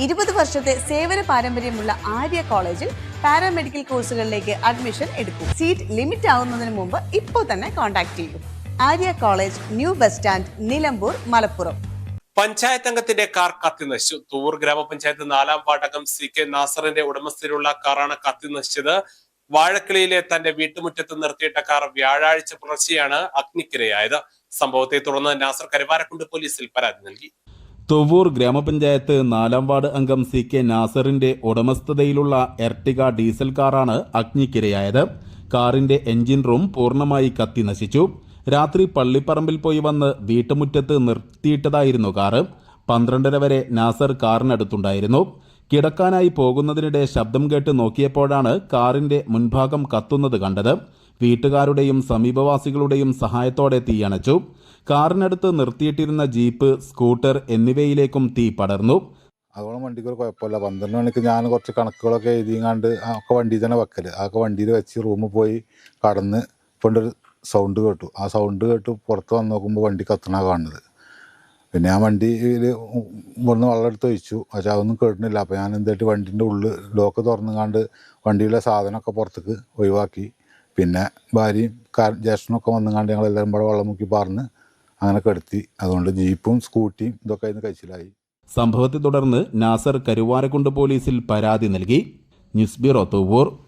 20 വർഷത്തെ സേവന പാരമ്പര്യമുള്ള ആര്യ കോളേജിൽ പാരാമെഡിക്കൽ കോഴ്സുകളിലേക്ക് അഡ്മിഷൻ എടുക്കും. സീറ്റ് ലിമിറ്റ് ആവുന്നതിന് മുമ്പ് ഇപ്പോൾ തന്നെ കോൺടാക്ട് ചെയ്യൂ. Arya college, new bus stand, Nilambur, Malappuram. Panchayat അംഗത്തിന്റെ കാർ കത്തിനശിച്ചു. തൂവൂർ ഗ്രാമപഞ്ചായത്ത് 4-ാം വാർഡംഗം CK നാസറിന്റെ ഉടമസ്ഥയിലുള്ള കാറാണ് കത്തിനശിച്ചത്. വാഴക്കിളിയിലെ തന്റെ വീട്ടുമുറ്റത്ത് നിർത്തിയിട്ട കാർ വ്യാഴാഴ്ച പുലർച്ചെയാണ് അഗ്നിക്കിരയായത്. സംഭവത്തെ തുടർന്ന് നാസർ കരുവാരക്കുണ്ട് പോലീസിൽ പരാതി നൽകി. തൂവൂർ ഗ്രാമപഞ്ചായത്ത് 4-ാം വാർഡ് അംഗം CK നാസറിന്റെ ഉടമസ്ഥതയിലുള്ള എർട്ടിക ഡീസൽ കാറാണ് അഗ്നിക്കിരയായത്. കാറിന്റെ എഞ്ചിൻ റൂം പൂർണ്ണമായി കത്തി നശിച്ചു. രാത്രി പള്ളിപ്പറമ്പിൽ പോയി വന്ന് വീട്ടുമുറ്റത്ത് നിർത്തിയിട്ടതായിരുന്നു കാറ്. 12:30 വരെ നാസർ കാറിനടുത്തുണ്ടായിരുന്നു. കിടക്കാനായി പോകുന്നതിനിടെ ശബ്ദം കേട്ട് നോക്കിയപ്പോഴാണ് കാറിന്റെ മുൻഭാഗം കത്തുന്നത് കണ്ടത്. വീട്ടുകാരുടെയും സമീപവാസികളുടെയും സഹായത്തോടെ തീയണച്ചു. കാറിനടുത്ത് നിർത്തിയിട്ടിരുന്ന ജീപ്പ്, സ്കൂട്ടർ എന്നിവയിലേക്കും തീ പടർന്നു. അതുകൊണ്ട് വണ്ടിക്ക് ഒരു കുഴപ്പമില്ല. 12 മണിക്ക് ഞാൻ കുറച്ച് കണക്കുകളൊക്കെ എഴുതിങ്ങാണ്ട് ഒക്കെ വണ്ടിയിൽ തന്നെ വെക്കൽ. അതൊക്കെ വണ്ടിയിൽ വെച്ച് റൂമിൽ പോയി കടന്ന് കൊണ്ടൊരു സൗണ്ട് കേട്ടു. ആ സൗണ്ട് കേട്ട് പുറത്ത് വന്ന് നോക്കുമ്പോൾ വണ്ടി കത്തണ കാണുന്നത്. പിന്നെ ആ വണ്ടിയിൽ ഇവിടുന്ന് വെള്ളം എടുത്ത് ഒഴിച്ചു. പക്ഷേ അതൊന്നും കേട്ടില്ല. അപ്പോൾ ഞാൻ എന്തായിട്ട് വണ്ടീൻ്റെ ഉള്ളിൽ ലോക്ക് തുറന്നുകാണ്ട് വണ്ടിയിലെ സാധനമൊക്കെ പുറത്തേക്ക് ഒഴിവാക്കി. പിന്നെ ഭാര്യയും ജ്യേഷ്ഠനൊക്കെ വന്നുകാണ്ട് ഞങ്ങളെല്ലാവരും കൂടെ വെള്ളം മുക്കി പാർന്ന് അങ്ങനെ കെടുത്തി. അതുകൊണ്ട് ജീപ്പും സ്കൂട്ടിയും ഇതൊക്കെ അതിന് കഴിച്ചിലായി. സംഭവത്തെ തുടർന്ന് നാസർ കരുവാരക്കുണ്ട് പോലീസിൽ പരാതി നൽകി. News bureau, Thuvvur.